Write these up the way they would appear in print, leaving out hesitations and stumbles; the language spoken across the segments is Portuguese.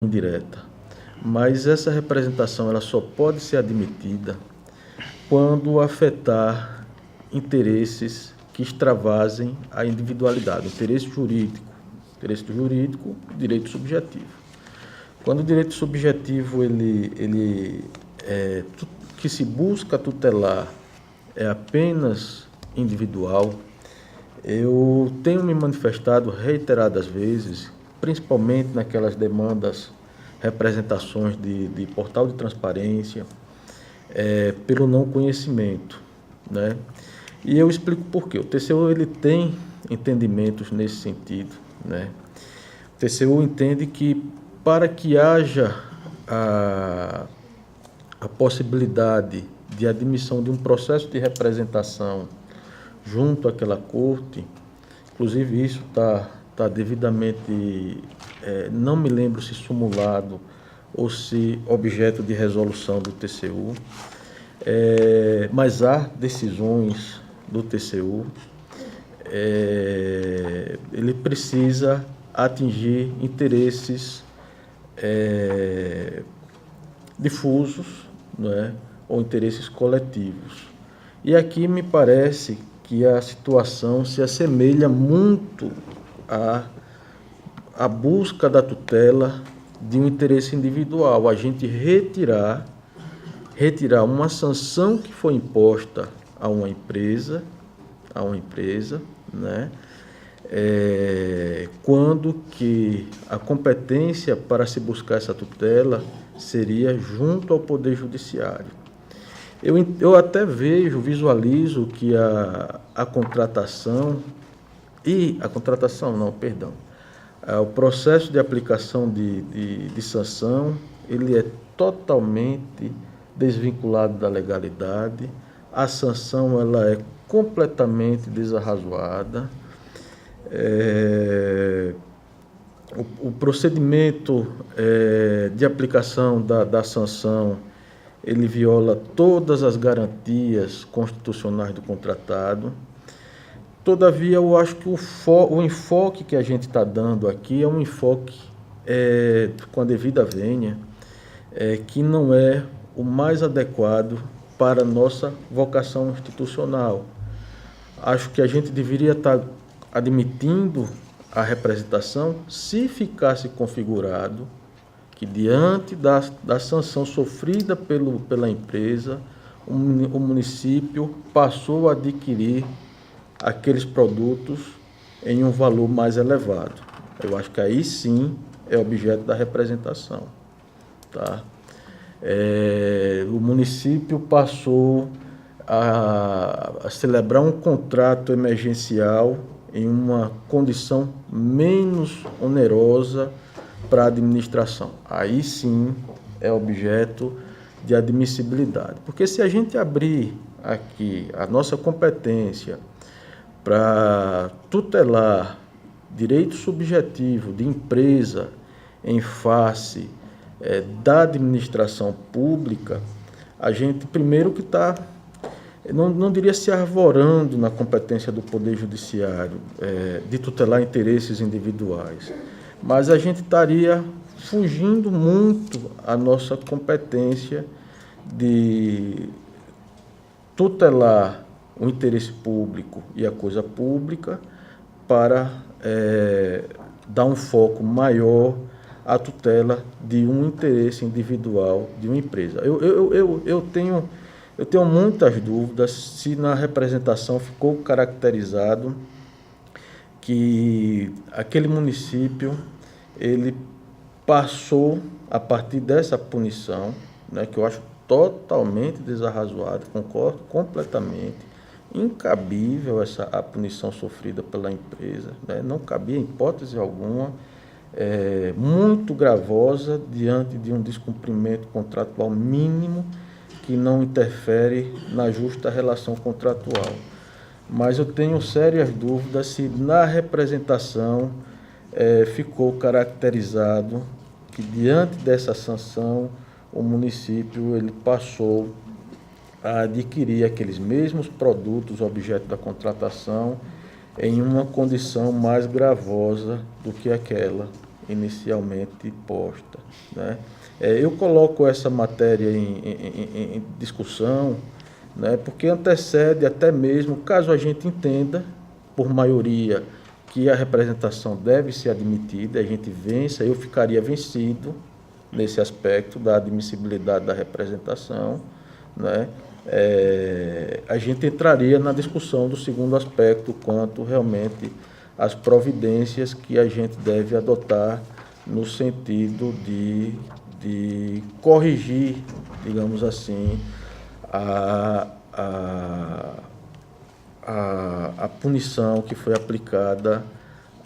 indireta, mas essa representação ela só pode ser admitida quando afetar interesses que extravasem a individualidade, interesse jurídico, direito subjetivo. Quando o direito subjetivo que se busca tutelar é apenas individual, eu tenho me manifestado reiteradas vezes, principalmente naquelas demandas, representações de portal de transparência, pelo não conhecimento, né? E eu explico por quê. O TCU ele tem entendimentos nesse sentido, né? O TCU entende que para que haja a possibilidade de admissão de um processo de representação junto àquela corte, inclusive isso está devidamente, não me lembro se sumulado ou se objeto de resolução do TCU, mas há decisões do TCU, ele precisa atingir interesses difusos, não é? Ou interesses coletivos. E aqui me parece que a situação se assemelha muito à busca da tutela de um interesse individual, a gente retirar uma sanção que foi imposta a uma empresa, né? Quando que a competência para se buscar essa tutela seria junto ao Poder Judiciário. Eu até visualizo que a contratação, o processo de aplicação de sanção, ele é totalmente desvinculado da legalidade, a sanção ela é completamente desarrazoada, o procedimento de aplicação da sanção, ele viola todas as garantias constitucionais do contratado. Todavia, eu acho que o enfoque que a gente está dando aqui é um enfoque com a devida vênia, que não é o mais adequado para a nossa vocação institucional. Acho que a gente deveria estar admitindo a representação se ficasse configurado que, diante da sanção sofrida pela empresa, o município passou a adquirir aqueles produtos em um valor mais elevado. Eu acho que aí sim é objeto da representação, tá? O município passou a celebrar um contrato emergencial em uma condição menos onerosa para a administração. Aí sim é objeto de admissibilidade. Porque se a gente abrir aqui a nossa competência para tutelar direito subjetivo de empresa em face da administração pública, a gente primeiro que está, não diria se arvorando na competência do Poder Judiciário de tutelar interesses individuais, mas a gente estaria fugindo muito à nossa competência de tutelar o interesse público e a coisa pública para dar um foco maior à tutela de um interesse individual de uma empresa. Eu tenho muitas dúvidas se na representação ficou caracterizado que aquele município ele passou, a partir dessa punição, né, que eu acho totalmente desarrazoado, concordo completamente, incabível a punição sofrida pela empresa, né, não cabia em hipótese alguma, muito gravosa diante de um descumprimento contratual mínimo que não interfere na justa relação contratual. Mas eu tenho sérias dúvidas se na representação ficou caracterizado que, diante dessa sanção, o município ele passou a adquirir aqueles mesmos produtos objeto da contratação em uma condição mais gravosa do que aquela inicialmente posta, né? Eu coloco essa matéria em discussão, né, porque antecede até mesmo, caso a gente entenda, por maioria, que a representação deve ser admitida, a gente vença, eu ficaria vencido nesse aspecto da admissibilidade da representação, né? A gente entraria na discussão do segundo aspecto, quanto realmente às providências que a gente deve adotar no sentido de corrigir, digamos assim, a punição que foi aplicada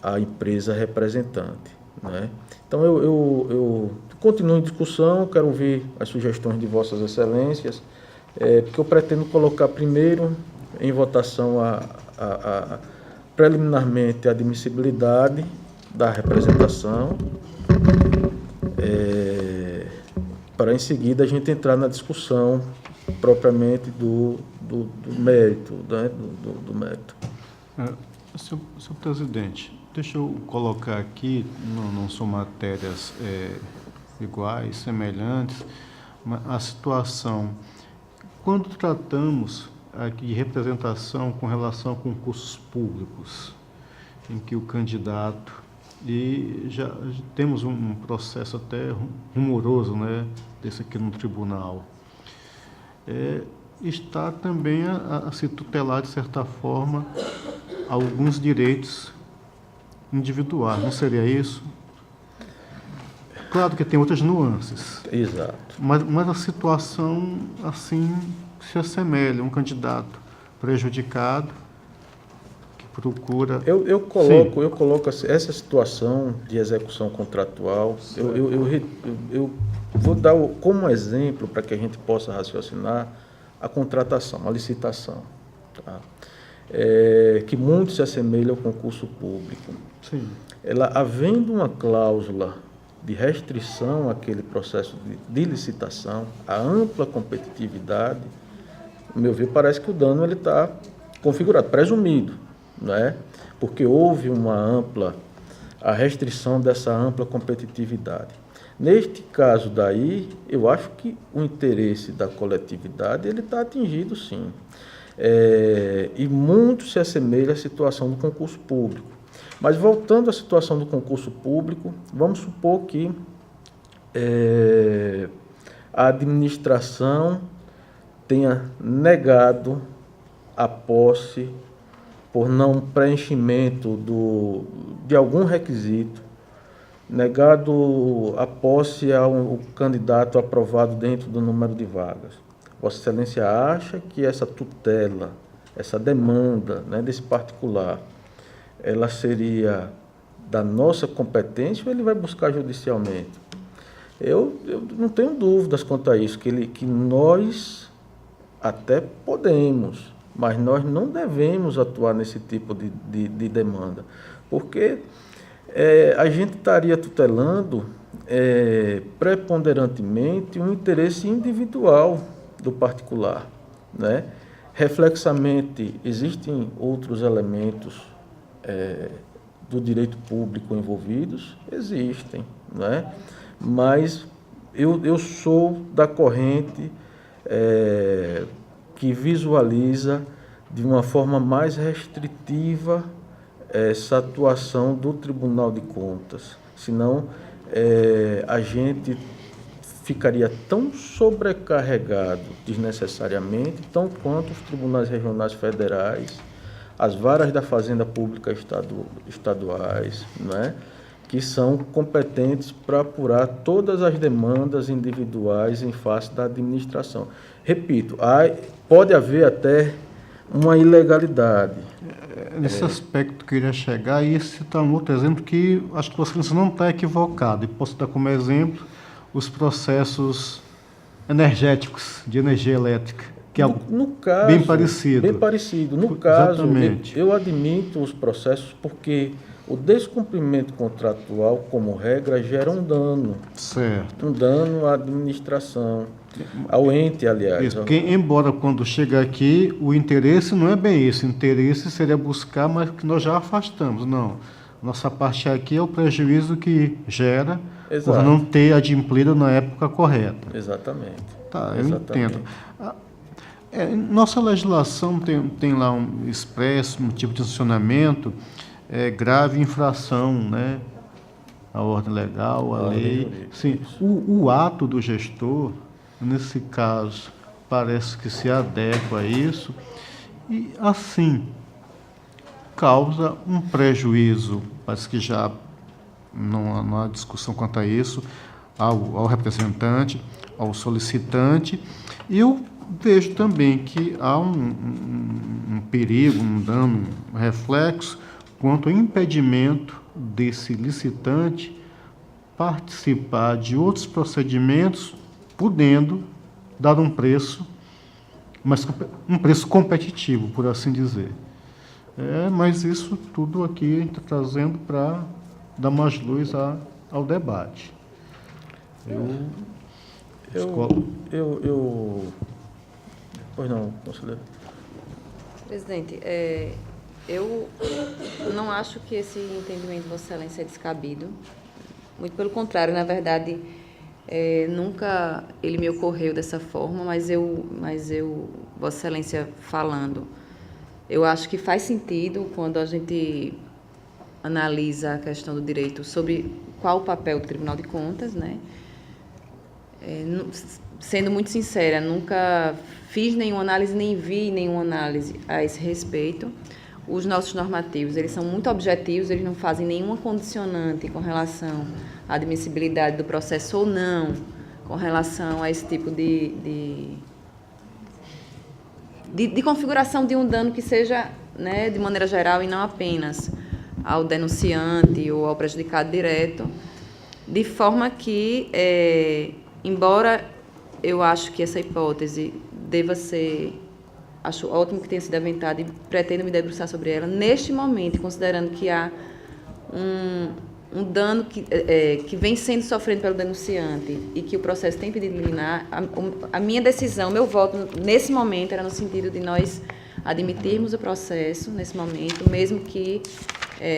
à empresa representante, né? Então, eu continuo em discussão, quero ouvir as sugestões de Vossas Excelências, porque eu pretendo colocar primeiro em votação preliminarmente a admissibilidade da representação, para em seguida a gente entrar na discussão propriamente do mérito, né? do mérito. Senhor presidente, deixa eu colocar aqui, não são matérias iguais, semelhantes, mas a situação, quando tratamos aqui de representação com relação a concursos públicos, em que o candidato, e já temos um processo até rumoroso, né, desse aqui no tribunal, está também a se tutelar, de certa forma, alguns direitos individuais, não seria isso? Claro que tem outras nuances. Exato. Mas a situação, assim, se assemelha. Um candidato prejudicado que procura... Eu coloco essa situação de execução contratual, eu vou dar como exemplo para que a gente possa raciocinar a contratação, a licitação, tá? Que muito se assemelha ao concurso público. Sim. Ela, havendo uma cláusula de restrição àquele processo de licitação, a ampla competitividade, no meu ver, parece que o dano está configurado, presumido, né? Porque houve a restrição dessa ampla competitividade. Neste caso daí, eu acho que o interesse da coletividade ele está atingido, sim. E muito se assemelha à situação do concurso público. Mas voltando à situação do concurso público, vamos supor que a administração tenha negado a posse por não preenchimento de algum requisito, negado a posse ao candidato aprovado dentro do número de vagas. Vossa Excelência acha que essa tutela, essa demanda, né, desse particular, ela seria da nossa competência ou ele vai buscar judicialmente? Eu não tenho dúvidas quanto a isso, que nós até podemos, mas nós não devemos atuar nesse tipo de demanda, porque a gente estaria tutelando preponderantemente um interesse individual do particular, né? Reflexamente, existem outros elementos do direito público envolvidos? Existem, né? Mas eu sou da corrente que visualiza de uma forma mais restritiva essa atuação do Tribunal de Contas, senão a gente ficaria tão sobrecarregado desnecessariamente, tão quanto os tribunais regionais federais, as varas da Fazenda Pública estaduais, né, que são competentes para apurar todas as demandas individuais em face da administração. Repito, pode haver até uma ilegalidade. Nesse aspecto que eu iria chegar, e esse está um outro exemplo que acho que você não está equivocado, e posso dar como exemplo os processos energéticos, de energia elétrica, que é no caso, bem parecido. Bem parecido. No caso, exatamente, eu admito os processos porque o descumprimento contratual, como regra, gera um dano. Certo. Um dano à administração, ao ente, aliás. Isso, porque, embora quando chega aqui, o interesse não é bem esse. O interesse seria buscar, mas que nós já afastamos. Não. Nossa parte aqui é o prejuízo que gera Exato. por não ter adimplido na época correta. Exatamente. Tá, eu Exatamente. entendo. Nossa legislação tem lá um expresso, um tipo de sancionamento, grave infração, né? A ordem legal, a lei. Sim, o ato do gestor, nesse caso, parece que se adequa a isso e, assim, causa um prejuízo, parece que já não há discussão quanto a isso, ao representante, ao solicitante. E eu vejo também que há um perigo, um dano, um reflexo quanto ao impedimento desse licitante participar de outros procedimentos, podendo dar um preço, mas um preço competitivo, por assim dizer. Mas isso tudo aqui a gente está trazendo para dar mais luz ao debate. Pois não, conselheiro. Presidente, eu não acho que esse entendimento de Vossa Excelência é descabido. Muito pelo contrário, na verdade, nunca ele me ocorreu dessa forma, mas Vossa Excelência falando, eu acho que faz sentido quando a gente analisa a questão do direito sobre qual o papel do Tribunal de Contas, né? Sendo muito sincera, nunca fiz nenhuma análise, nem vi nenhuma análise a esse respeito. Os nossos normativos, eles são muito objetivos, eles não fazem nenhuma condicionante com relação à admissibilidade do processo ou não, com relação a esse tipo de configuração de um dano que seja, né, de maneira geral e não apenas ao denunciante ou ao prejudicado direto, de forma que, embora eu acho que essa hipótese deva ser, acho ótimo que tenha sido aventada e pretendo me debruçar sobre ela, neste momento, considerando que há um dano que vem sendo sofrido pelo denunciante e que o processo tem pedido liminar, a minha decisão, meu voto nesse momento era no sentido de nós admitirmos o processo nesse momento, mesmo que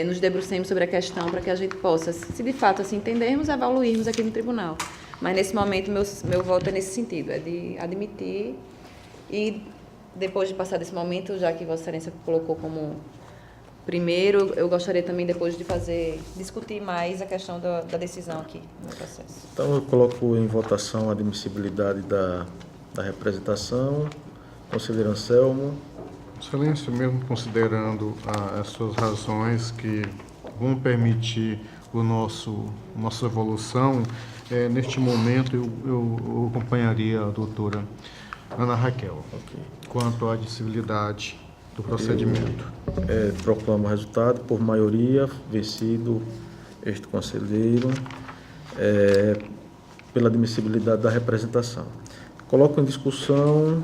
nos debrucemos sobre a questão para que a gente possa, se de fato assim entendermos, evoluirmos aqui no tribunal. Mas nesse momento meu voto é nesse sentido, é de admitir e depois de passar desse momento, já que Vossa Excelência colocou como primeiro, eu gostaria também depois de discutir mais a questão da decisão aqui no processo. Então eu coloco em votação a admissibilidade da representação. Conselheiro Anselmo. Excelência, mesmo considerando as suas razões que vão permitir nossa evolução, neste momento eu acompanharia a doutora Ana Raquel, quanto à admissibilidade do procedimento. Proclamo o resultado por maioria, vencido este conselheiro, pela admissibilidade da representação. Coloco em discussão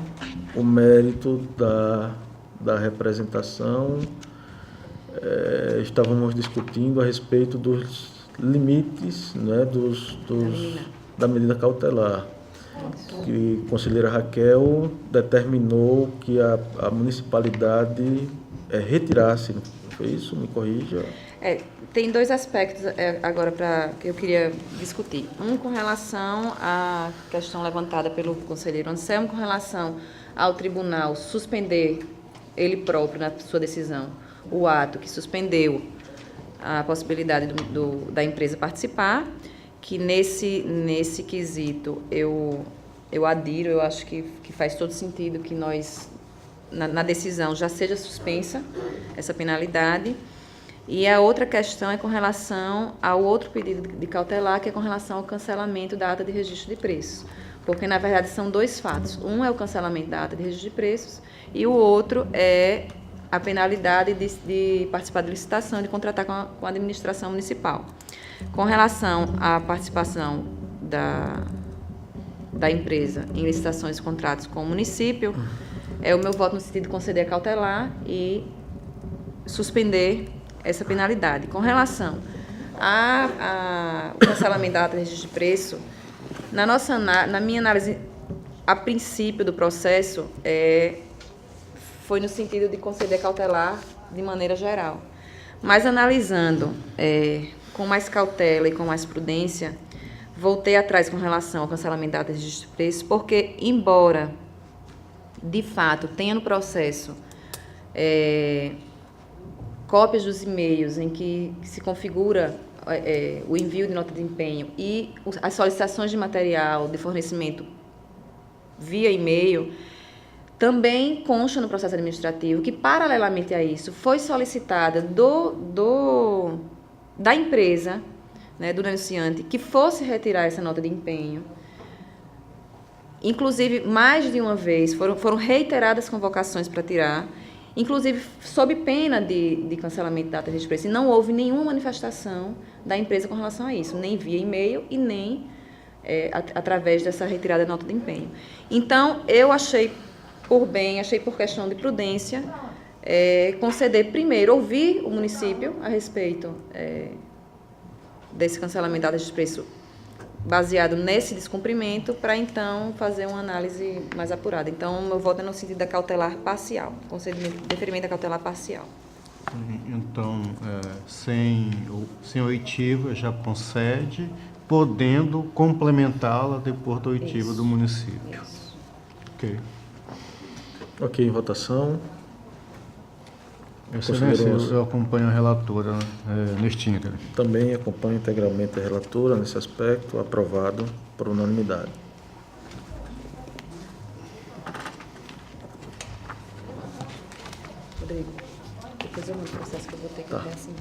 o mérito da representação. Estávamos discutindo a respeito dos limites, né, da medida cautelar, que a conselheira Raquel determinou que a municipalidade retirasse. Foi isso? Me corrija. Tem dois aspectos agora que eu queria discutir. Um com relação à questão levantada pelo conselheiro Anselmo, com relação ao tribunal suspender ele próprio, na sua decisão, o ato que suspendeu a possibilidade da empresa participar, que nesse quesito eu adiro, eu acho que faz todo sentido que nós, na decisão, já seja suspensa essa penalidade. E a outra questão é com relação ao outro pedido de cautelar, que é com relação ao cancelamento da ata de registro de preços. Porque, na verdade, são dois fatos. Um é o cancelamento da ata de registro de preços e o outro é a penalidade de participar de licitação, de contratar com a administração municipal. Com relação à participação da empresa em licitações e contratos com o município, o meu voto no sentido de conceder a cautelar e suspender essa penalidade. Com relação ao cancelamento da ata de registro de preço, na minha análise, a princípio do processo, foi no sentido de conceder cautelar de maneira geral. Mas analisando com mais cautela e com mais prudência, voltei atrás com relação ao cancelamento da ata de registro de preço, porque, embora, de fato, tenha no processo cópias dos e-mails em que se configura o envio de nota de empenho e as solicitações de material de fornecimento via e-mail, também consta no processo administrativo que, paralelamente a isso, foi solicitada da empresa, né, do denunciante, que fosse retirar essa nota de empenho. Inclusive, mais de uma vez, foram reiteradas convocações para tirar, inclusive sob pena de cancelamento da ata de registro de preço. E não houve nenhuma manifestação da empresa com relação a isso, nem via e-mail e nem através dessa retirada da nota de empenho. Então, eu achei por questão de prudência, conceder primeiro, ouvir o município a respeito desse cancelamento da ata de preço baseado nesse descumprimento, para então fazer uma análise mais apurada. Então, meu voto é no sentido da cautelar parcial, deferimento da cautelar parcial. Então, sem oitiva, já concede, podendo complementá-la depois da oitiva do município. Isso. Ok. Ok, em votação. Excelência, eu acompanho a relatora neste íntegra. Também acompanho integralmente a relatora nesse aspecto, aprovado por unanimidade. Rodrigo, depois eu mando o processo que eu vou ter que Tá. ver assim.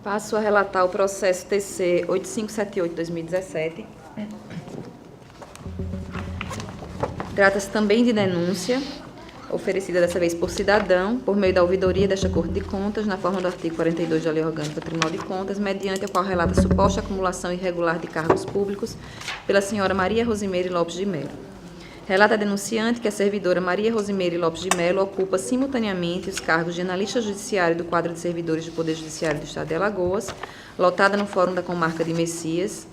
Passo a relatar o processo TC 8578-2017. Trata-se também de denúncia, oferecida dessa vez por cidadão, por meio da ouvidoria desta Corte de Contas, na forma do artigo 42 da Lei Orgânica do Tribunal de Contas, mediante a qual relata suposta acumulação irregular de cargos públicos pela senhora Maria Rosimeire Lopes de Melo. Relata a denunciante que a servidora Maria Rosimeire Lopes de Melo ocupa simultaneamente os cargos de analista judiciário do quadro de servidores do Poder Judiciário do Estado de Alagoas, lotada no Fórum da Comarca de Messias,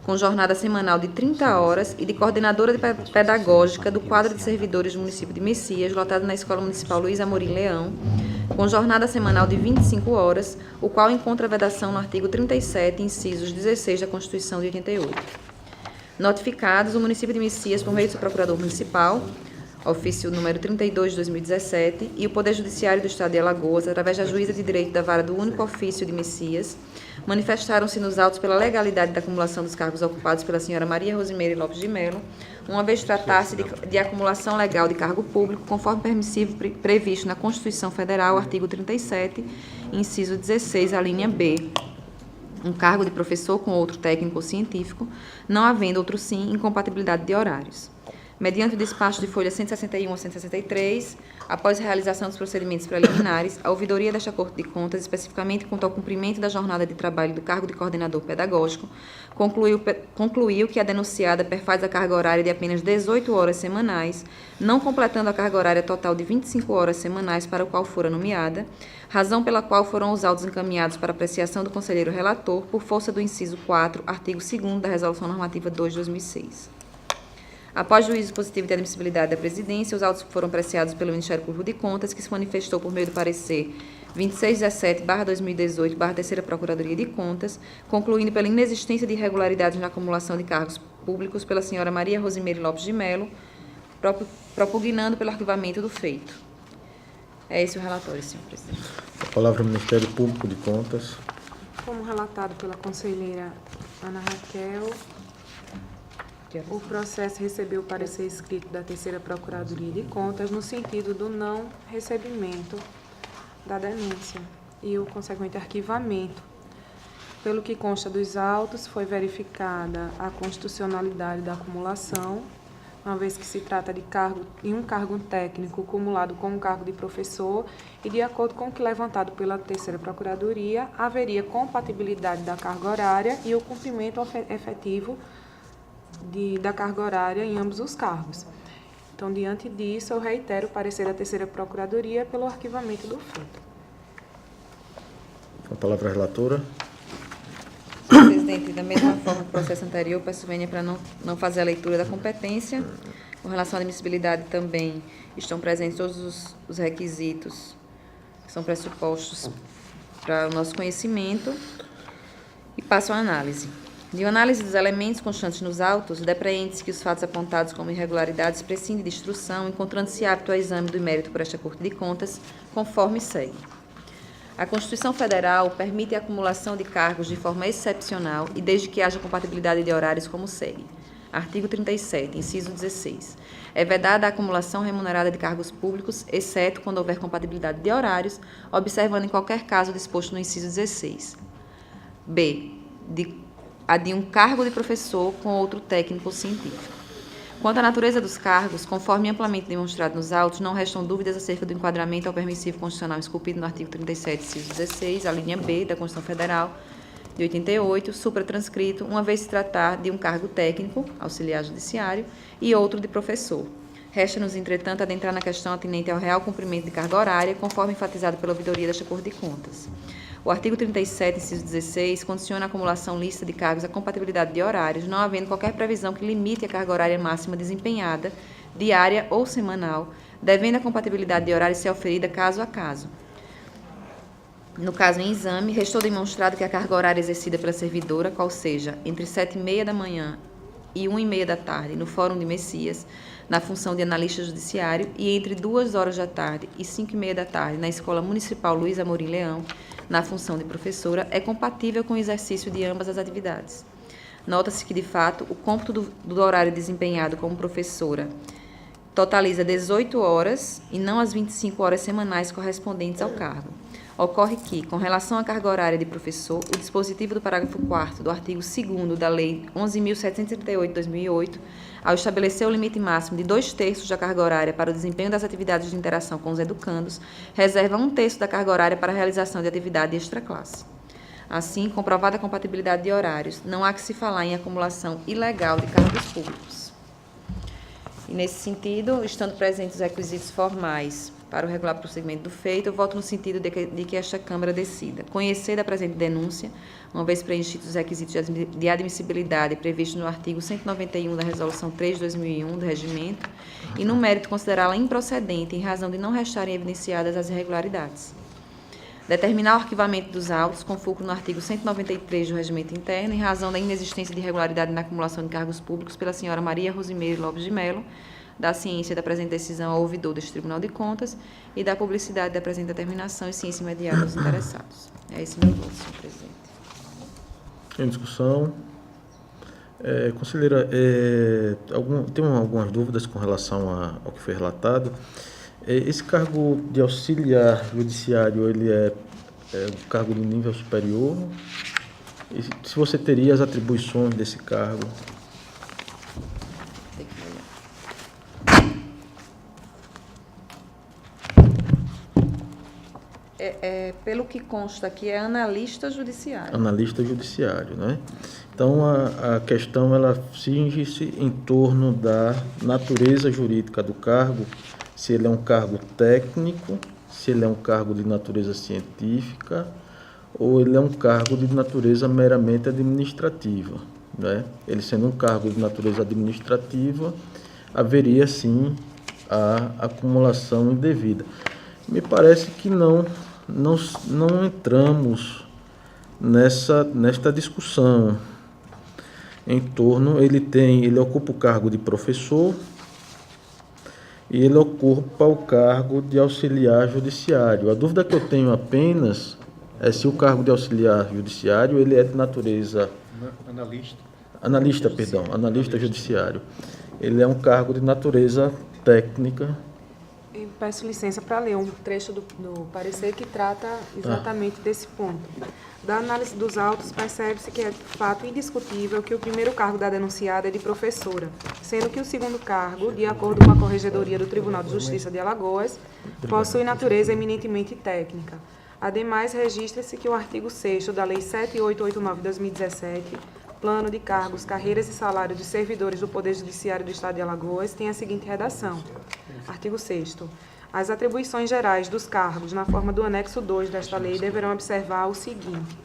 com jornada semanal de 30 horas, e de coordenadora pedagógica do quadro de servidores do município de Messias, lotada na Escola Municipal Luiz Amorim Leão, com jornada semanal de 25 horas, o qual encontra vedação no artigo 37, incisos 16 da Constituição de 88. Notificados, o município de Messias, por meio do seu procurador municipal, ofício número 32 de 2017, e o Poder Judiciário do Estado de Alagoas, através da juíza de direito da vara do único ofício de Messias, manifestaram-se nos autos pela legalidade da acumulação dos cargos ocupados pela senhora Maria Rosimeire Lopes de Melo, uma vez tratar-se de acumulação legal de cargo público, conforme permissivo previsto na Constituição Federal, artigo 37, inciso 16, a linha B, um cargo de professor com outro técnico ou científico, não havendo outro sim incompatibilidade de horários. Mediante o despacho de folha 161 a 163, após a realização dos procedimentos preliminares, a ouvidoria desta Corte de Contas, especificamente quanto ao cumprimento da jornada de trabalho do cargo de coordenador pedagógico, concluiu que a denunciada perfaz a carga horária de apenas 18 horas semanais, não completando a carga horária total de 25 horas semanais para o qual fora nomeada, razão pela qual foram os autos encaminhados para apreciação do conselheiro relator por força do inciso 4, artigo 2º da Resolução Normativa 2 de 2006. Após juízo positivo de admissibilidade da presidência, os autos foram apreciados pelo Ministério Público de Contas, que se manifestou por meio do parecer 2617/2018/Terceira Procuradoria de Contas, concluindo pela inexistência de irregularidades na acumulação de cargos públicos pela senhora Maria Rosimeire Lopes de Melo, propugnando pelo arquivamento do feito. É esse o relatório, senhor presidente. A palavra ao Ministério Público de Contas. Como relatado pela conselheira Ana Raquel, o processo recebeu o parecer escrito da Terceira Procuradoria de Contas no sentido do não recebimento da denúncia e o consequente arquivamento. Pelo que consta dos autos, foi verificada a constitucionalidade da acumulação, uma vez que se trata de um cargo técnico cumulado com um cargo de professor, e de acordo com o que levantado pela Terceira Procuradoria, haveria compatibilidade da carga horária e o cumprimento efetivo da carga horária em ambos os cargos. Então, diante disso, eu reitero o parecer da Terceira Procuradoria pelo arquivamento do feito. Com a palavra à relatora. Senhor presidente, da mesma forma que o processo anterior, peço vênia para não fazer a leitura da competência, Com relação à admissibilidade também estão presentes todos os requisitos que são pressupostos para o nosso conhecimento e passo à análise. De uma análise dos elementos constantes nos autos, depreende-se que os fatos apontados como irregularidades prescindem de instrução, encontrando-se apto ao exame do mérito por esta Corte de Contas, conforme segue. A Constituição Federal permite a acumulação de cargos de forma excepcional e desde que haja compatibilidade de horários como segue. Artigo 37, inciso 16. É vedada a acumulação remunerada de cargos públicos, exceto quando houver compatibilidade de horários, observando em qualquer caso disposto no inciso 16. B. A de um cargo de professor com outro técnico científico. Quanto à natureza dos cargos, conforme amplamente demonstrado nos autos, não restam dúvidas acerca do enquadramento ao permissivo constitucional esculpido no artigo 37, inciso 16, a linha B da Constituição Federal de 88, supratranscrito, uma vez se tratar de um cargo técnico, auxiliar judiciário, e outro de professor. Resta-nos, entretanto, adentrar na questão atinente ao real cumprimento de carga horária, conforme enfatizado pela ouvidoria desta Corte de Contas. O artigo 37, inciso 16, condiciona a acumulação lícita de cargos à compatibilidade de horários, não havendo qualquer previsão que limite a carga horária máxima desempenhada, diária ou semanal, devendo a compatibilidade de horários ser oferida caso a caso. No caso em exame, restou demonstrado que a carga horária exercida pela servidora, qual seja entre 7h30 da manhã e 1h30 da tarde, no Fórum de Messias, na função de analista judiciário, e entre 2h da tarde e 5h30 da tarde, na Escola Municipal Luiz Amorim Leão, na função de professora, é compatível com o exercício de ambas as atividades. Nota-se que, de fato, o cômputo do horário desempenhado como professora totaliza 18 horas e não as 25 horas semanais correspondentes ao cargo. Ocorre que, com relação à carga horária de professor, o dispositivo do parágrafo 4º do artigo 2º da Lei 11.738 de 2008, ao estabelecer o limite máximo de 2/3 da carga horária para o desempenho das atividades de interação com os educandos, reserva 1/3 da carga horária para a realização de atividade extraclasse. Assim, comprovada a compatibilidade de horários, não há que se falar em acumulação ilegal de cargos públicos. E, nesse sentido, estando presentes os requisitos formais para o regular prosseguimento do feito, eu voto no sentido de que esta Câmara decida conhecer da presente denúncia, uma vez preenchidos os requisitos de admissibilidade previstos no artigo 191 da Resolução 3 de 2001 do Regimento, e no mérito considerá-la improcedente em razão de não restarem evidenciadas as irregularidades. Determinar o arquivamento dos autos com fulcro no artigo 193 do Regimento Interno, em razão da inexistência de irregularidade na acumulação de cargos públicos pela senhora Maria Rosimeire Lopes de Mello, da ciência da presente decisão ao ouvidor deste Tribunal de Contas e da publicidade da presente determinação e ciência imediata aos interessados. É esse meu voto, senhor presidente. Em discussão. Conselheira, tenho algumas dúvidas com relação ao que foi relatado. Esse cargo de auxiliar judiciário, ele é um cargo de nível superior? E se você teria as atribuições desse cargo? Tem que olhar. Pelo que consta aqui, é analista judiciário. Analista judiciário, né? Então, a questão, ela cinge-se em torno da natureza jurídica do cargo, se ele é um cargo técnico, se ele é um cargo de natureza científica, ou ele é um cargo de natureza meramente administrativa, né? Ele sendo um cargo de natureza administrativa, haveria, sim, a acumulação indevida. Me parece que não entramos nesta discussão em torno, ele ocupa o cargo de professor e ele ocupa o cargo de auxiliar judiciário. A dúvida que eu tenho apenas é se o cargo de auxiliar judiciário ele é de natureza... Analista judiciário. Ele é um cargo de natureza técnica. Eu peço licença para ler um trecho do parecer que trata exatamente desse ponto. Da análise dos autos, percebe-se que é fato indiscutível que o primeiro cargo da denunciada é de professora, sendo que o segundo cargo, de acordo com a Corregedoria do Tribunal de Justiça de Alagoas, possui natureza eminentemente técnica. Ademais, registra-se que o artigo 6º da Lei 7889 de 2017, Plano de Cargos, Carreiras e Salários de Servidores do Poder Judiciário do Estado de Alagoas, tem a seguinte redação. Artigo 6º. As atribuições gerais dos cargos, na forma do anexo 2 desta lei, deverão observar o seguinte.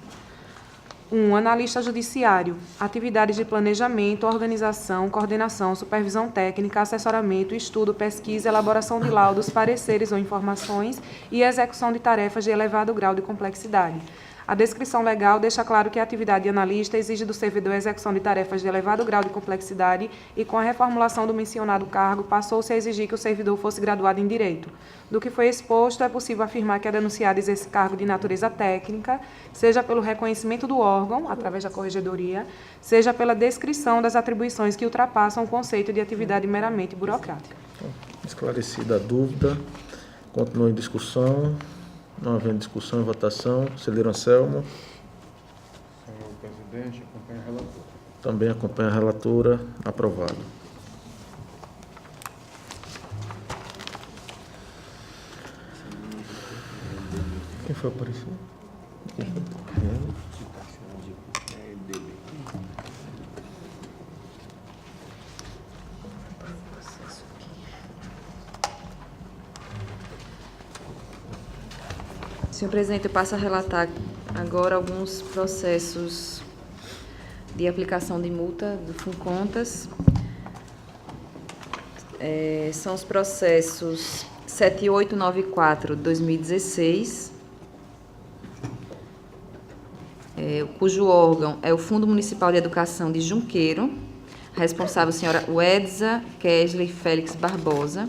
Analista judiciário. Atividades de planejamento, organização, coordenação, supervisão técnica, assessoramento, estudo, pesquisa, elaboração de laudos, pareceres ou informações e execução de tarefas de elevado grau de complexidade. A descrição legal deixa claro que a atividade de analista exige do servidor a execução de tarefas de elevado grau de complexidade e, com a reformulação do mencionado cargo, passou-se a exigir que o servidor fosse graduado em Direito. Do que foi exposto, é possível afirmar que a denunciada exerce cargo de natureza técnica, seja pelo reconhecimento do órgão, através da corregedoria, seja pela descrição das atribuições que ultrapassam o conceito de atividade meramente burocrática. Esclarecida a dúvida, continua em discussão. Não havendo discussão e votação. Conselheiro Anselmo. Senhor presidente, acompanha a relatora. Também acompanha a relatora. Aprovado. Quem foi aparecer? Quem foi? Senhor presidente, eu passo a relatar agora alguns processos de aplicação de multa do Funcontas. São os processos 7894/2016, cujo órgão é o Fundo Municipal de Educação de Junqueiro, responsável a senhora Wedza Kesley Félix Barbosa,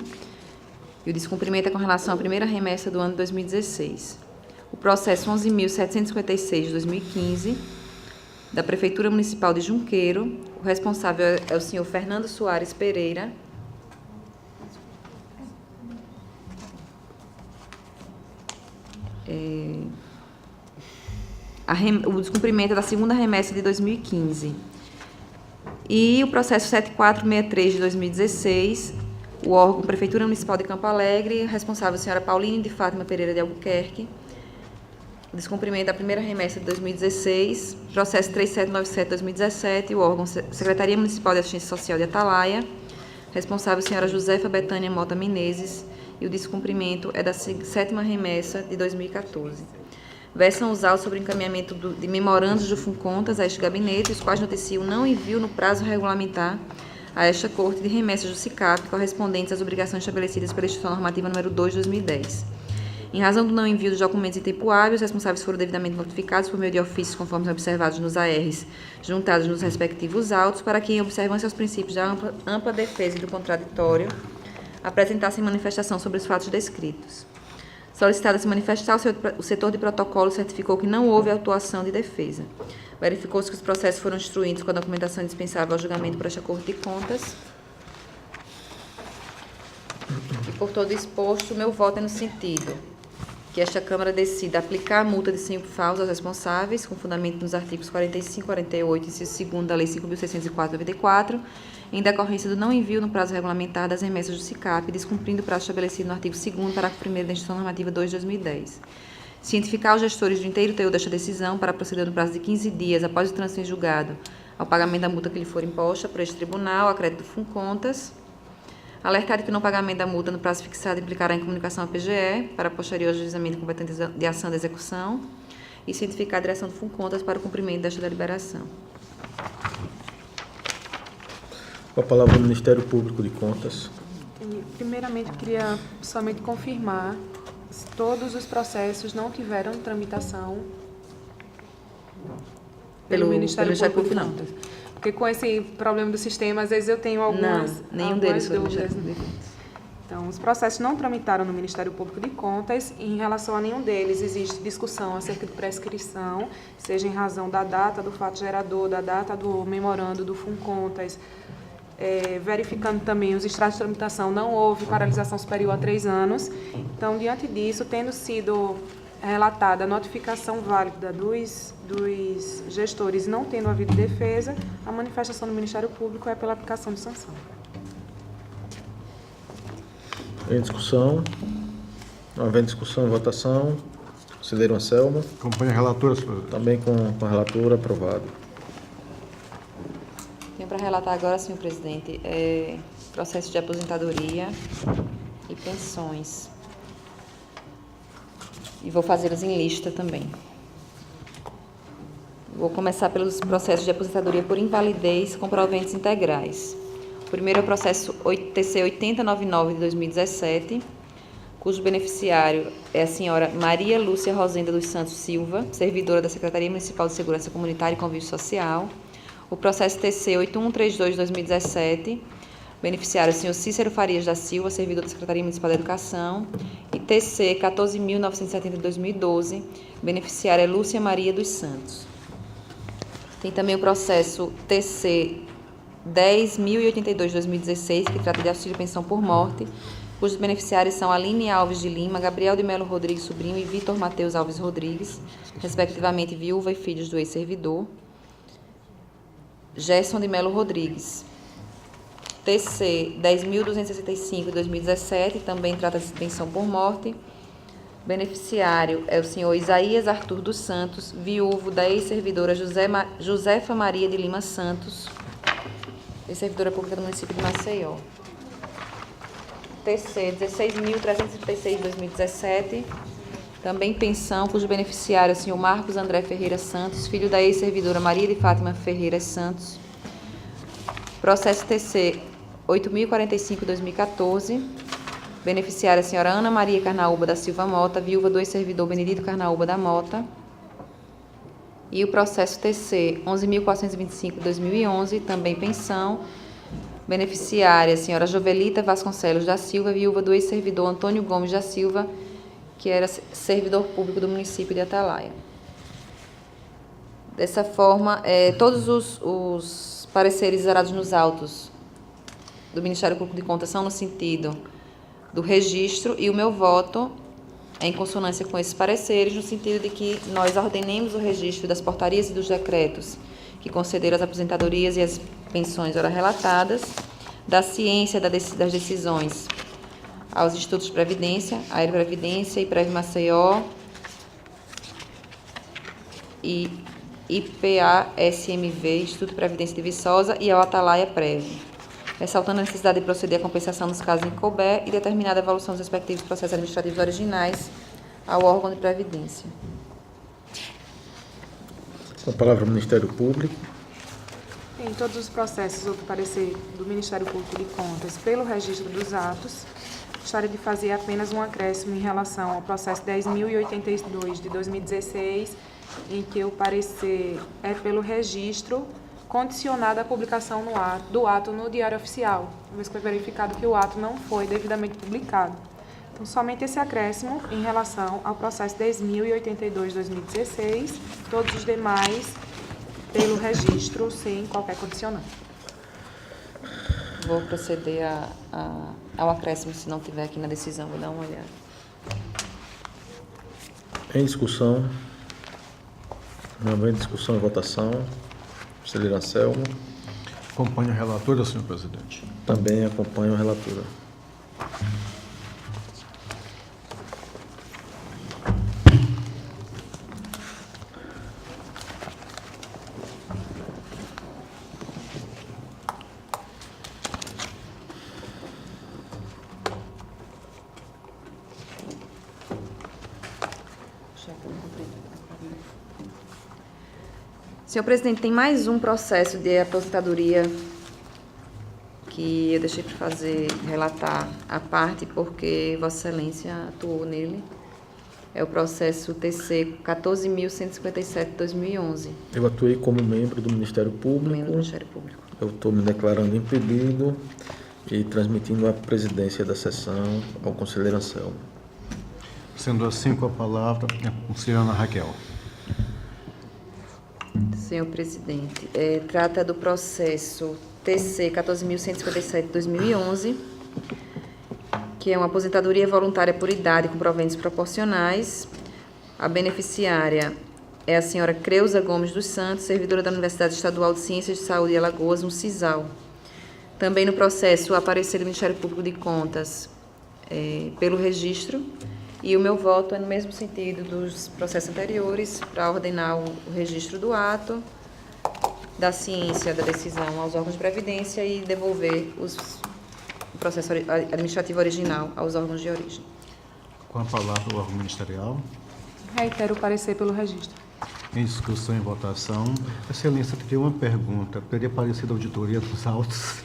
e o descumprimento é com relação à primeira remessa do ano 2016. O processo 11.756/2015, da Prefeitura Municipal de Junqueiro, o responsável é o senhor Fernando Soares Pereira. O descumprimento é da segunda remessa de 2015. E o processo 7463/2016, o órgão Prefeitura Municipal de Campo Alegre, responsável a senhora Pauline de Fátima Pereira de Albuquerque, descumprimento da primeira remessa de 2016, processo 3797/2017, o órgão Secretaria Municipal de Assistência Social de Atalaia, responsável a senhora Josefa Betânia Mota Menezes, e o descumprimento é da sétima remessa de 2014. Versam os autos sobre encaminhamento de memorandos do Funcontas a este gabinete, os quais noticiam não envio no prazo regulamentar a esta Corte de remessas do SICAP correspondentes às obrigações estabelecidas pela Instituição Normativa número 2 de 2010. Em razão do não envio dos documentos em tempo hábil, os responsáveis foram devidamente notificados por meio de ofícios conforme observados nos ARs juntados nos respectivos autos, para que, em observância aos princípios da ampla defesa e do contraditório, apresentassem manifestação sobre os fatos descritos. Solicitado a se manifestar, o setor de protocolo certificou que não houve autuação de defesa. Verificou-se que os processos foram instruídos com a documentação indispensável ao julgamento por esta Corte de Contas. E, por todo exposto, o meu voto é no sentido que esta Câmara decida aplicar a multa de 5 FAUs aos responsáveis, com fundamento nos artigos 45 e 48, inciso 2º da Lei 5.604/94, em decorrência do não envio no prazo regulamentar das remessas do SICAP, descumprindo o prazo estabelecido no artigo 2º, parágrafo 1º da Instituição Normativa 2 de 2010. Cientificar os gestores do inteiro teor desta decisão para proceder no prazo de 15 dias após o trânsito em julgado ao pagamento da multa que lhe for imposta por este tribunal, a crédito do Funcontas. Alertar de que o não pagamento da multa no prazo fixado implicará em comunicação à PGE para posterior ajuizamento competente de ação de execução e cientificar a direção do Funcontas para o cumprimento desta deliberação. Com a palavra o Ministério Público de Contas. Primeiramente, eu queria somente confirmar se todos os processos não tiveram tramitação pelo Ministério Público de Contas. Porque com esse problema do sistema, às vezes eu tenho algumas dúvidas. Então, os processos não tramitaram no Ministério Público de Contas e, em relação a nenhum deles, existe discussão acerca de prescrição, seja em razão da data do fato gerador, da data do memorando do Funcontas. Verificando também os extratos de tramitação, não houve paralisação superior a 3 anos. Então, diante disso, tendo sido relatada a notificação válida dos gestores não tendo havido defesa, a manifestação do Ministério Público é pela aplicação de sanção. Em discussão. Não havendo discussão, votação. Conselheiro Anselmo. Acompanha a relatora, senhor presidente. Também com a relatora, aprovado. Tenho para relatar agora, senhor presidente, processo de aposentadoria e pensões. E vou fazê-los em lista também. O Vou começar pelos processos de aposentadoria por invalidez com proventes integrais. O primeiro é o processo TC 8099 de 2017, cujo beneficiário é a senhora Maria Lúcia Rosenda dos Santos Silva, servidora da Secretaria Municipal de Segurança Comunitária e Convívio Social. O processo TC 8132 de 2017, beneficiário é o senhor Cícero Farias da Silva, servidor da Secretaria Municipal de Educação. E TC 14.970 de 2012, beneficiária é Lúcia Maria dos Santos. Tem também o processo TC 10.082 de 2016, que trata de auxílio pensão por morte, cujos beneficiários são Aline Alves de Lima, Gabriel de Melo Rodrigues Sobrinho e Vitor Mateus Alves Rodrigues, respectivamente viúva e filhos do ex-servidor. Gerson de Melo Rodrigues. TC 10.265 de 2017, também trata-se de pensão por morte. Beneficiário é o senhor Isaías Arthur dos Santos, viúvo da ex-servidora Josefa Maria de Lima Santos, ex-servidora pública do município de Maceió. TC 16.336 de 2017, também pensão, cujo beneficiário é o senhor Marcos André Ferreira Santos, filho da ex-servidora Maria de Fátima Ferreira Santos. Processo TC 8.045 de 2014, beneficiária a senhora Ana Maria Carnaúba da Silva Mota, viúva do ex-servidor Benedito Carnaúba da Mota. E o processo TC 11.425 de 2011, também pensão, beneficiária a senhora Jovelita Vasconcelos da Silva, viúva do ex-servidor Antônio Gomes da Silva, que era servidor público do município de Atalaia. Dessa forma, todos os pareceres zerados nos autos do Ministério Público de Contas são no sentido do registro, e o meu voto é em consonância com esses pareceres, no sentido de que nós ordenemos o registro das portarias e dos decretos que concederam as aposentadorias e as pensões ora relatadas, da ciência das decisões aos Institutos de Previdência, Aeroprevidência e Prev Maceió e IPA-SMV, Instituto de Previdência de Viçosa, e ao Atalaia Prev, ressaltando a necessidade de proceder à compensação nos casos em que couber e determinada a evolução dos respectivos processos administrativos originais ao órgão de previdência. Com a palavra o Ministério Público. Em todos os processos, houve parecer do Ministério Público de Contas pelo registro dos atos. Gostaria de fazer apenas um acréscimo em relação ao processo 10.082 de 2016, em que o parecer é pelo registro condicionado à publicação do ato no Diário Oficial, uma vez que foi verificado que o ato não foi devidamente publicado. Então, somente esse acréscimo em relação ao processo 10.082 de 2016, todos os demais pelo registro, sem qualquer condicionante. Vou proceder ao acréscimo, se não tiver aqui na decisão, vou dar uma olhada. Em discussão. Não em discussão e votação. Conselheiro Anselmo. Acompanho a relatora, senhor presidente. Também acompanho a relatora. Senhor presidente, tem mais um processo de aposentadoria que eu deixei para relatar à parte, porque Vossa Excelência atuou nele. É o processo TC 14.157 de 2011. Eu atuei como membro do Ministério Público. Membro do Ministério Público. Eu estou me declarando impedido e transmitindo a presidência da sessão ao conselheiro Anselmo. Sendo assim, com a palavra, a conselheira Ana Raquel. Senhor presidente, trata do processo TC 14.157 de 2011, que é uma aposentadoria voluntária por idade com proventos proporcionais. A beneficiária é a senhora Creuza Gomes dos Santos, servidora da Universidade Estadual de Ciências de Saúde de Alagoas, CISAL. Também no processo, o aparecer do Ministério Público de Contas pelo registro, e o meu voto é no mesmo sentido dos processos anteriores, para ordenar o registro do ato, da ciência da decisão aos órgãos de previdência e devolver o processo administrativo original aos órgãos de origem. Com a palavra, o órgão ministerial. Reitero o parecer pelo registro. Em discussão e votação. Excelência, teria uma pergunta. Teria aparecido a auditoria dos autos?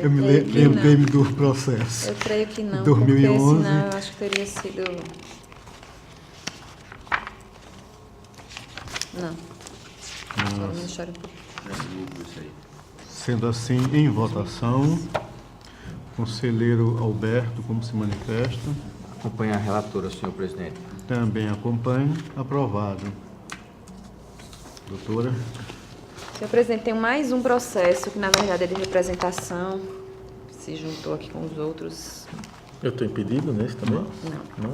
Eu me creio que lembrei-me não. do processo. Eu creio que não, 2011. porque senão eu acho que teria sido... Não. Só o Ministério Público. Sendo assim, em votação, conselheiro Alberto, como se manifesta? Acompanhar a relatora, senhor presidente. Também acompanho. Aprovado. Doutora? Senhor presidente, tem mais um processo que, na verdade, é de representação, se juntou aqui com os outros. Eu estou impedido nesse também? Não. Não?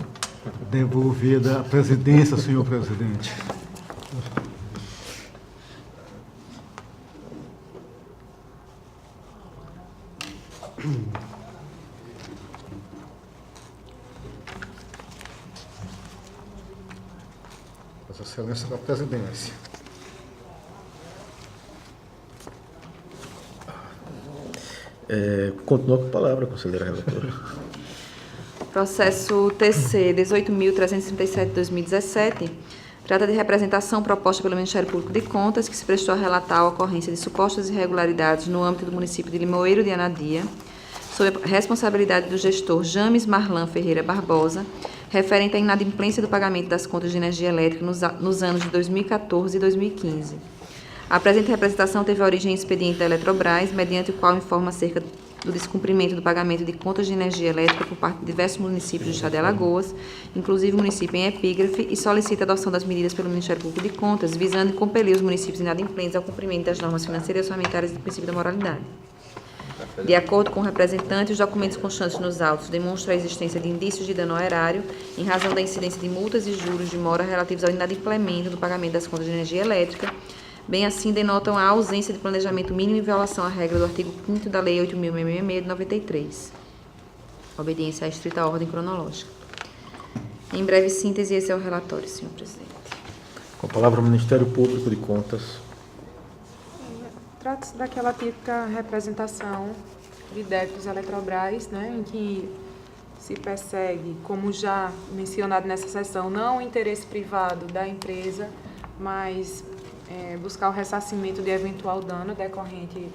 Devolvida a presidência, senhor presidente. Vossa Excelência da Presidência. Continua com a palavra, conselheira relatora. Processo TC 18.337/2017 trata de representação proposta pelo Ministério Público de Contas, que se prestou a relatar a ocorrência de supostas irregularidades no âmbito do município de Limoeiro de Anadia, sob a responsabilidade do gestor James Marlan Ferreira Barbosa, referente à inadimplência do pagamento das contas de energia elétrica nos anos de 2014 e 2015. A presente representação teve origem em expediente da Eletrobras, mediante o qual informa acerca do descumprimento do pagamento de contas de energia elétrica por parte de diversos municípios do estado de Alagoas, inclusive o município em epígrafe, e solicita a adoção das medidas pelo Ministério Público de Contas, visando compelir os municípios inadimplentes ao cumprimento das normas financeiras e orçamentárias e do princípio da moralidade. De acordo com o representante, os documentos constantes nos autos demonstram a existência de indícios de dano ao erário em razão da incidência de multas e juros de mora relativos ao inadimplemento do pagamento das contas de energia elétrica. Bem assim, denotam a ausência de planejamento mínimo em violação à regra do artigo 5º da Lei 8.666 de 93. Obediência à estrita ordem cronológica. Em breve síntese, esse é o relatório, senhor presidente. Com a palavra o Ministério Público de Contas. Trata-se daquela típica representação de débitos Eletrobras, né, em que se persegue, como já mencionado nessa sessão, não o interesse privado da empresa, mas buscar o ressarcimento de eventual dano decorrente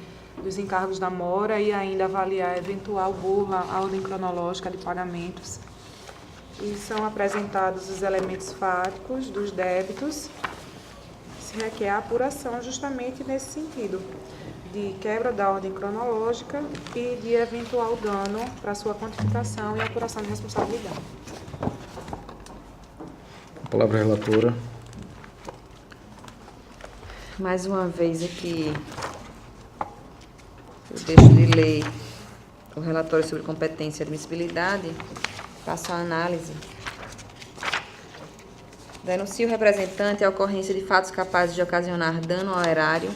dos encargos da mora e ainda avaliar eventual burla à ordem cronológica de pagamentos. E são apresentados os elementos fáticos dos débitos. Se requer a apuração justamente nesse sentido, de quebra da ordem cronológica e de eventual dano para sua quantificação e apuração de responsabilidade. Com a palavra relatora. Mais uma vez aqui, eu deixo de ler o relatório sobre competência e admissibilidade, passo a análise. Denuncia o representante a ocorrência de fatos capazes de ocasionar dano ao erário,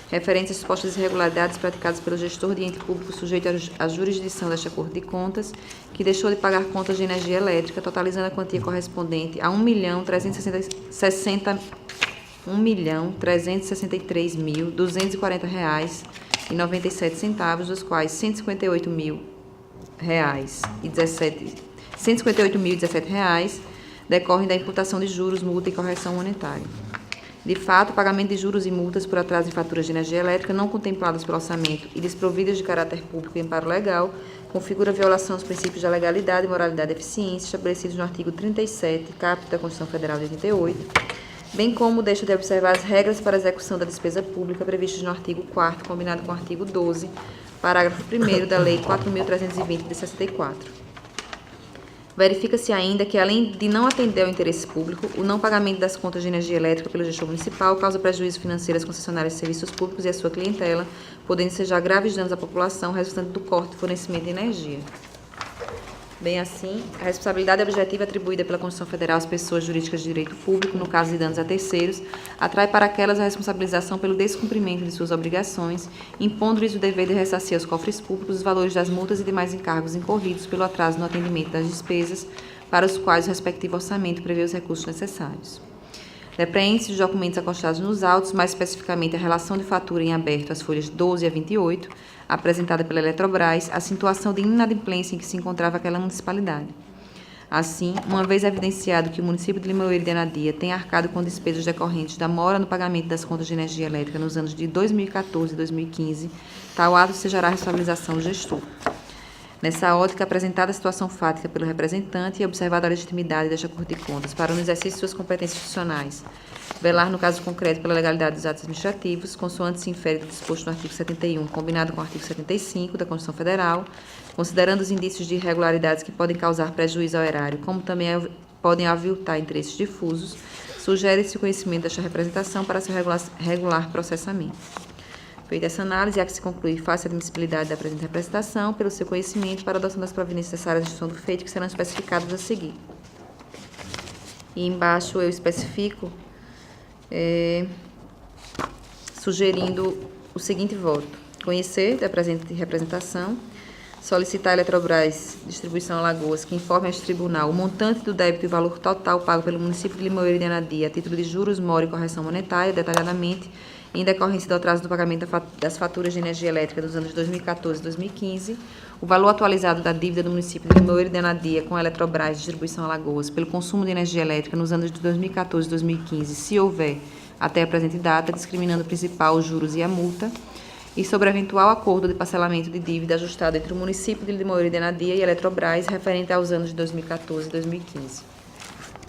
referentes às supostas irregularidades praticadas pelo gestor de ente público sujeito à jurisdição desta Corte de Contas, que deixou de pagar contas de energia elétrica, totalizando a quantia correspondente a R$ 1.363.240,97, dos quais R$ 158.017 decorrem da imputação de juros, multa e correção monetária. De fato, o pagamento de juros e multas por atraso em faturas de energia elétrica não contempladas pelo orçamento e desprovidas de caráter público e amparo legal configura violação aos princípios da legalidade, moralidade e eficiência estabelecidos no artigo 37, caput da Constituição Federal de 88, bem como deixa de observar as regras para a execução da despesa pública previstas no artigo 4º, combinado com o artigo 12, parágrafo 1º da Lei 4.320 de 64. Verifica-se ainda que, além de não atender ao interesse público, o não pagamento das contas de energia elétrica pelo gestor municipal causa prejuízo financeiro às concessionárias de serviços públicos e à sua clientela, podendo ensejar graves danos à população resultante do corte de fornecimento de energia. Bem assim, a responsabilidade objetiva atribuída pela Constituição Federal às pessoas jurídicas de direito público, no caso de danos a terceiros, atrai para aquelas a responsabilização pelo descumprimento de suas obrigações, impondo-lhes o dever de ressarcir aos cofres públicos os valores das multas e demais encargos incorridos pelo atraso no atendimento das despesas, para os quais o respectivo orçamento prevê os recursos necessários. Depreende-se dos documentos acostados nos autos, mais especificamente a relação de fatura em aberto, as folhas 12 a 28, apresentada pela Eletrobras, a situação de inadimplência em que se encontrava aquela municipalidade. Assim, uma vez evidenciado que o município de Limoeiro e de Anadia tem arcado com despesas decorrentes da mora no pagamento das contas de energia elétrica nos anos de 2014 e 2015, tal ato sejará a responsabilização do gestor. Nessa ótica, apresentada a situação fática pelo representante e observada a legitimidade desta Corte de Contas para, no exercício de suas competências institucionais, velar, no caso concreto, pela legalidade dos atos administrativos, consoante se infere do disposto no artigo 71, combinado com o artigo 75 da Constituição Federal, considerando os indícios de irregularidades que podem causar prejuízo ao erário, como também podem aviltar interesses difusos, sugere-se o conhecimento desta representação para seu regular processamento. Feita essa análise, há que se concluir face à admissibilidade da presente representação, pelo seu conhecimento, para a adoção das providências necessárias à gestão do feito, que serão especificadas a seguir. E embaixo eu especifico, sugerindo o seguinte voto: conhecer da presente representação, solicitar à Eletrobras Distribuição Alagoas que informe a este tribunal o montante do débito e valor total pago pelo município de Limoeiro e de Anadia a título de juros, mora e correção monetária, detalhadamente, em decorrência do atraso do pagamento das faturas de energia elétrica dos anos de 2014 e 2015, o valor atualizado da dívida do município de Limoeiro e de Anadia com a Eletrobras Distribuição Alagoas pelo consumo de energia elétrica nos anos de 2014 e 2015, se houver, até a presente data, discriminando o principal, os juros e a multa, e sobre eventual acordo de parcelamento de dívida ajustado entre o município de Limoeiro e de Anadia e a Eletrobras referente aos anos de 2014 e 2015.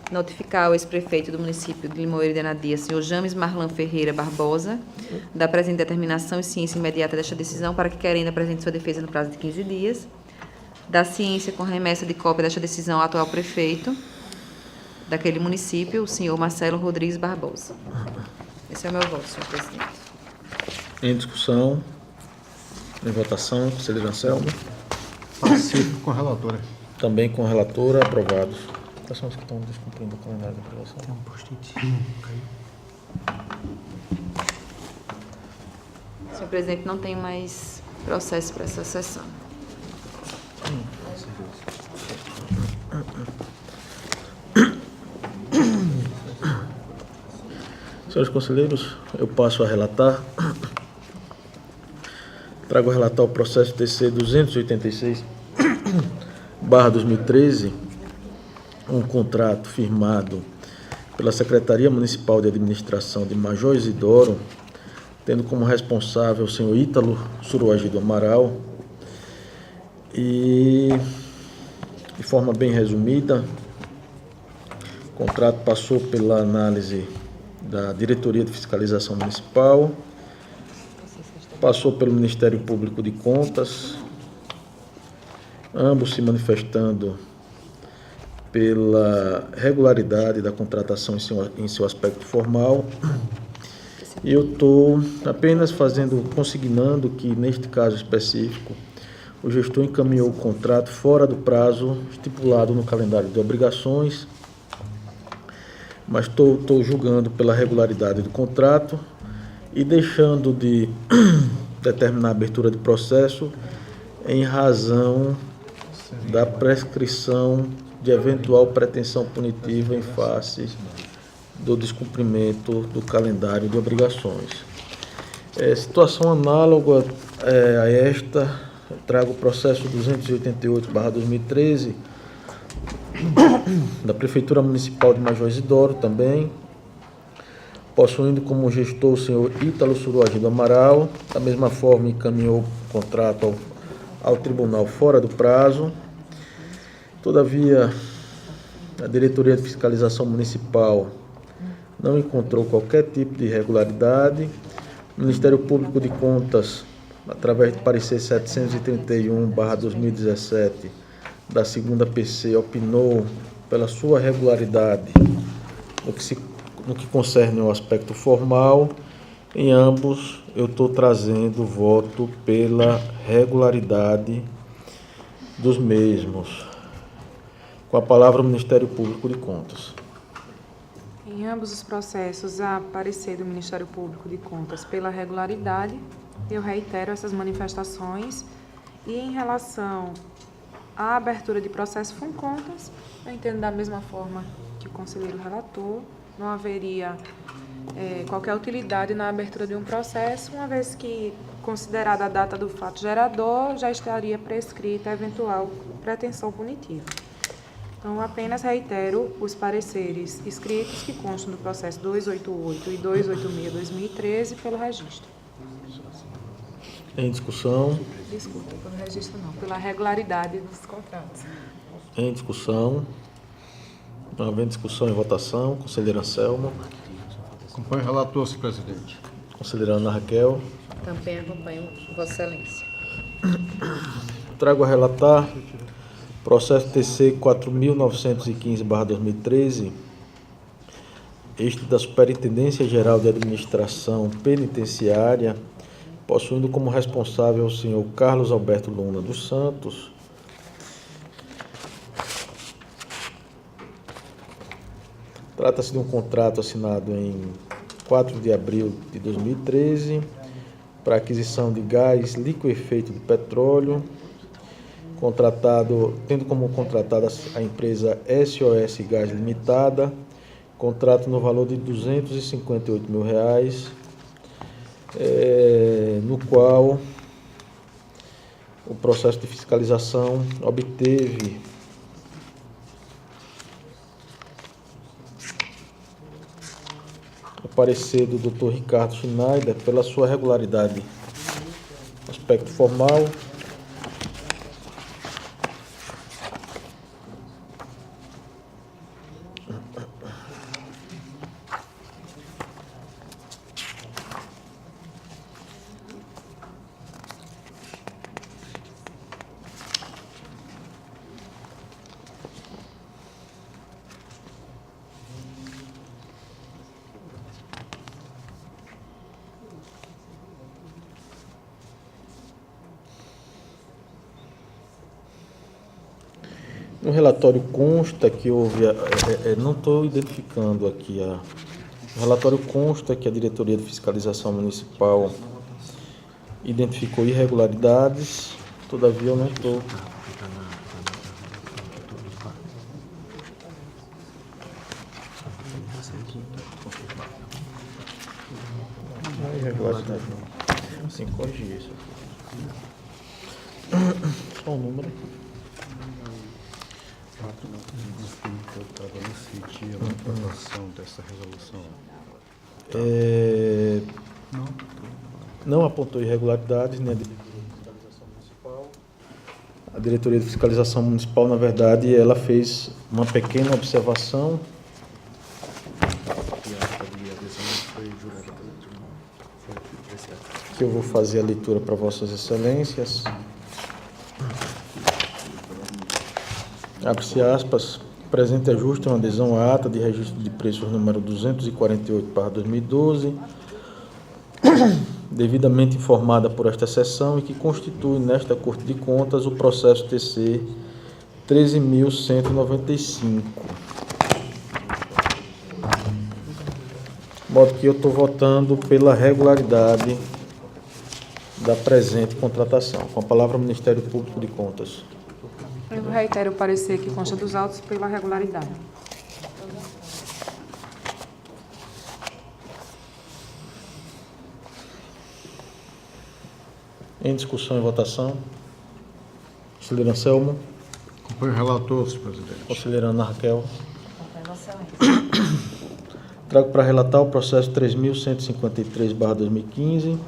Notificar ao ex-prefeito do município de Limoeiro e de Anadia, senhor James Marlan Ferreira Barbosa, da presente determinação e ciência imediata desta decisão, para que querendo apresente sua defesa no prazo de 15 dias. Da ciência com remessa de cópia desta decisão ao atual prefeito daquele município, o senhor Marcelo Rodrigues Barbosa. Esse é o meu voto, senhor presidente. Em discussão, em votação, conselheiro Anselmo. Pacífico com a relatora. Também com a relatora, aprovados. Quais são os que estão descumprindo o calendário de aprovação? Tem um post-it. Senhor presidente, não tem mais processo para essa sessão. Senhores conselheiros, eu passo a relatar. Trago a relatar o processo TC 286/2013, um contrato firmado pela Secretaria Municipal de Administração de Major Isidoro, tendo como responsável o senhor Ítalo Suruagido Amaral. E, de forma bem resumida, o contrato passou pela análise da Diretoria de Fiscalização Municipal, passou pelo Ministério Público de Contas, ambos se manifestando pela regularidade da contratação em seu aspecto formal. E eu estou apenas consignando que, neste caso específico, o gestor encaminhou o contrato fora do prazo estipulado no calendário de obrigações, mas estou julgando pela regularidade do contrato e deixando de determinar a abertura de processo em razão da prescrição de eventual pretensão punitiva em face do descumprimento do calendário de obrigações. Situação análoga a esta, trago o processo 288/2013 da Prefeitura Municipal de Major Isidoro também, possuindo como gestor o senhor Ítalo Suruagido Amaral. Da mesma forma, encaminhou o contrato ao tribunal fora do prazo. Todavia, a Diretoria de Fiscalização Municipal não encontrou qualquer tipo de irregularidade. O Ministério Público de Contas, através do parecer 731/2017 da 2ª PC, opinou pela sua regularidade no que concerne ao aspecto formal. Em ambos, eu estou trazendo voto pela regularidade dos mesmos. Com a palavra, o Ministério Público de Contas. Em ambos os processos, há parecer do Ministério Público de Contas pela regularidade. Eu reitero essas manifestações. E em relação à abertura de processo com contas, eu entendo da mesma forma que o conselheiro relator, não haveria qualquer utilidade na abertura de um processo, uma vez que, considerada a data do fato gerador, já estaria prescrita a eventual pretensão punitiva. Então, apenas reitero os pareceres escritos que constam do processo 288 e 286/2013 pelo registro. Em discussão. Desculpa, pelo registro não, pela regularidade dos contratos. Em discussão. Não havendo discussão e votação. Conselheira Anselmo. Acompanho o relator, senhor presidente. Conselheira Ana Raquel. Também acompanho Vossa Excelência. Trago a relatar processo TC 4.915/2013, este da Superintendência Geral de Administração Penitenciária, possuindo como responsável o senhor Carlos Alberto Luna dos Santos. Trata-se de um contrato assinado em 4 de abril de 2013 para aquisição de gás liquefeito de petróleo, tendo como contratada a empresa SOS Gás Limitada, contrato no valor de R$ 258 mil, no qual o processo de fiscalização obteve o parecer do Dr. Ricardo Schneider pela sua regularidade no aspecto formal, no relatório consta que houve, não estou identificando aqui, no relatório consta que a Diretoria de Fiscalização Municipal identificou irregularidades, todavia eu não estou... Não é irregularidade não, tem que corrigir isso. Só o número. Eu estava nesse dia na aprovação dessa resolução. Não apontou irregularidades, nem a Diretoria de Fiscalização Municipal. A Diretoria de Fiscalização Municipal, na verdade, ela fez uma pequena observação. Que eu vou fazer a leitura para Vossas Excelências. Abre-se aspas. Presente ajuste é uma adesão à ata de registro de preços número 248/2012, devidamente informada por esta sessão e que constitui nesta Corte de Contas o processo TC 13.195. De modo que eu estou votando pela regularidade da presente contratação. Com a palavra, o Ministério Público de Contas. Eu reitero o parecer que consta dos autos pela regularidade. Em discussão e votação. Conselheiro Anselmo. Acompanho o relator, senhor presidente. Conselheira Ana Raquel. Acompanho Vossa Excelência. Trago para relatar o processo 3.153/2015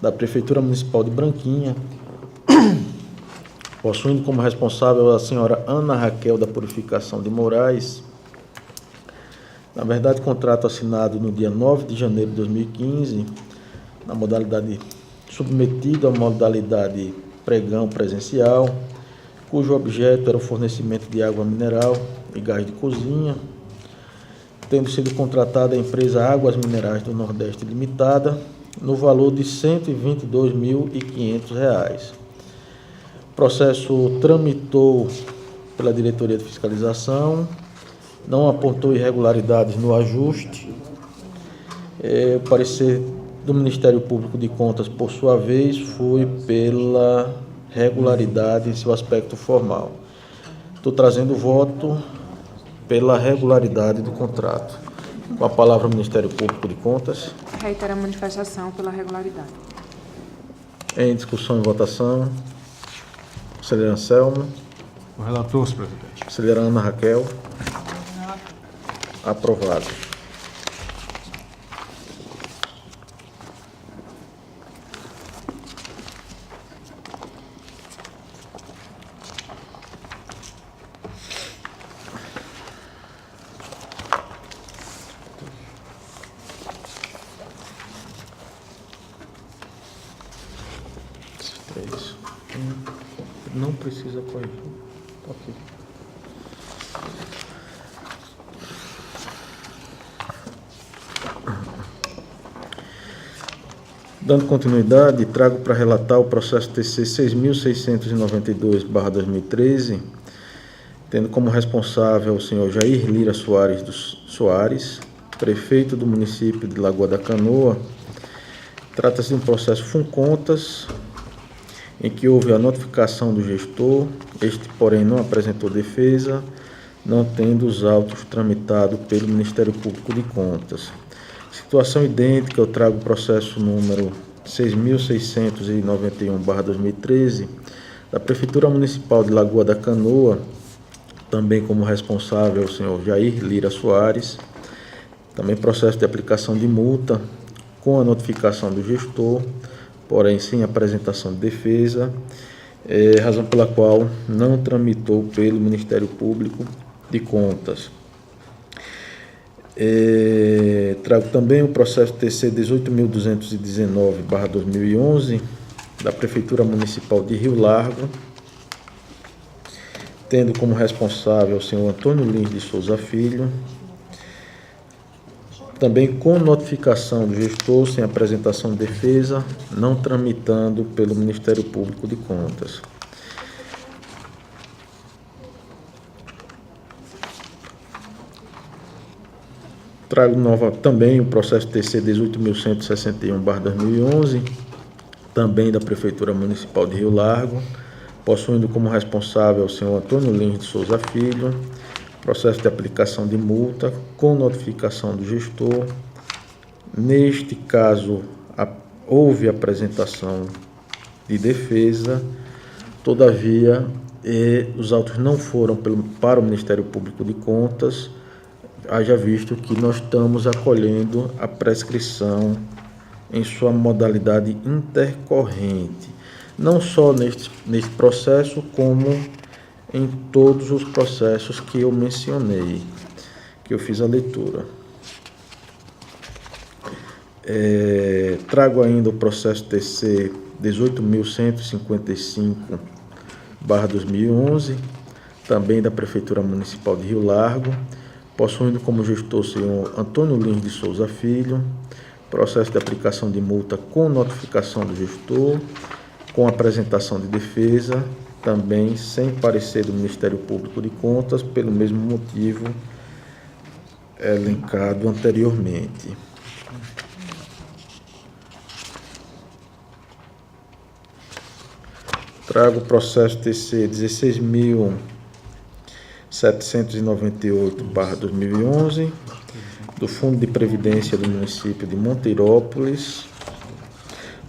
da Prefeitura Municipal de Branquinha, possuindo como responsável a senhora Ana Raquel da Purificação de Moraes. Na verdade, contrato assinado no dia 9 de janeiro de 2015, na modalidade submetido à modalidade pregão presencial, cujo objeto era o fornecimento de água mineral e gás de cozinha, tendo sido contratada a empresa Águas Minerais do Nordeste Limitada, no valor de R$ 122.500. O processo tramitou pela Diretoria de Fiscalização, não apontou irregularidades no ajuste. O parecer do Ministério Público de Contas, por sua vez, foi pela regularidade em seu aspecto formal. Estou trazendo o voto pela regularidade do contrato. Com a palavra, o Ministério Público de Contas. Reitero a manifestação pela regularidade. Em discussão e votação. Conselheiro Anselmo. O relator, senhor presidente. Conselheira Ana Raquel. Aprovado. Esses três. Não precisa corrigir. Tá ok. Dando continuidade, trago para relatar o processo TC 6.692/2013, tendo como responsável o senhor Jair Lira Soares, prefeito do município de Lagoa da Canoa. Trata-se de um processo FUNCONTAS, em que houve a notificação do gestor, este, porém, não apresentou defesa, não tendo os autos tramitados pelo Ministério Público de Contas. Situação idêntica, eu trago o processo número 6.691/2013, da Prefeitura Municipal de Lagoa da Canoa, também como responsável o senhor Jair Lira Soares, também processo de aplicação de multa, com a notificação do gestor, porém sem apresentação de defesa, razão pela qual não tramitou pelo Ministério Público de Contas. Trago também o processo TC 18.219/2011, da Prefeitura Municipal de Rio Largo, tendo como responsável o senhor Antônio Lins de Souza Filho, também com notificação do gestor, sem apresentação de defesa, não tramitando pelo Ministério Público de Contas. Trago também o processo TC 18.161/2011, também da Prefeitura Municipal de Rio Largo, possuindo como responsável o senhor Antônio Lins de Souza Filho, processo de aplicação de multa, com notificação do gestor. Neste caso, houve apresentação de defesa, todavia, os autos não foram para o Ministério Público de Contas, haja visto que nós estamos acolhendo a prescrição em sua modalidade intercorrente, não só neste processo, como em todos os processos que eu mencionei, que eu fiz a leitura. Trago ainda o processo TC 18.155/2011, também da Prefeitura Municipal de Rio Largo, possuindo como gestor o senhor Antônio Lins de Souza Filho, processo de aplicação de multa com notificação do gestor, com apresentação de defesa, também sem parecer do Ministério Público de Contas, pelo mesmo motivo elencado anteriormente. Trago o processo TC 16.798/2011, do Fundo de Previdência do município de Monteirópolis,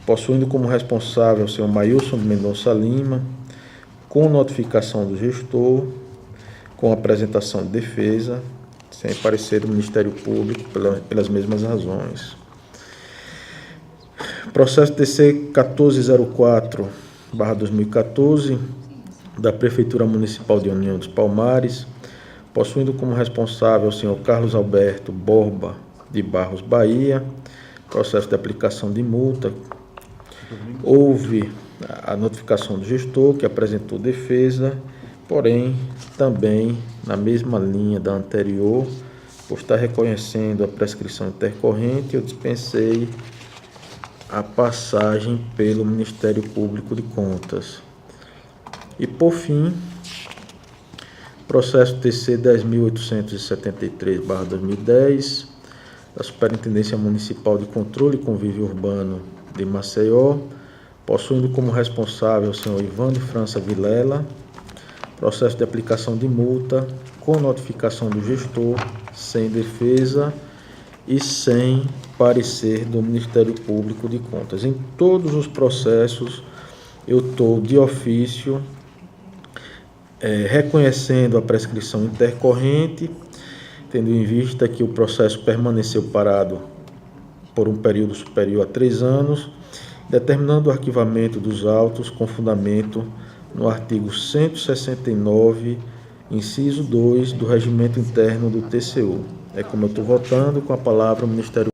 possuindo como responsável o senhor Maílson de Mendonça Lima, com notificação do gestor, com apresentação de defesa, sem parecer do Ministério Público pelas mesmas razões. Processo TC 1404/2014, da Prefeitura Municipal de União dos Palmares, possuindo como responsável o senhor Carlos Alberto Borba de Barros, Bahia, processo de aplicação de multa. Houve a notificação do gestor, que apresentou defesa, porém, também na mesma linha da anterior, por estar reconhecendo a prescrição intercorrente, eu dispensei a passagem pelo Ministério Público de Contas. E, por fim, processo TC 10.873/2010, da Superintendência Municipal de Controle e Convívio Urbano de Maceió, possuindo como responsável o senhor Ivan de França Vilela, processo de aplicação de multa, com notificação do gestor, sem defesa e sem parecer do Ministério Público de Contas. Em todos os processos, eu estou de ofício reconhecendo a prescrição intercorrente, tendo em vista que o processo permaneceu parado por um período superior a 3 anos, determinando o arquivamento dos autos com fundamento no artigo 169, inciso 2 do Regimento Interno do TCU. É como eu estou votando, com a palavra o Ministério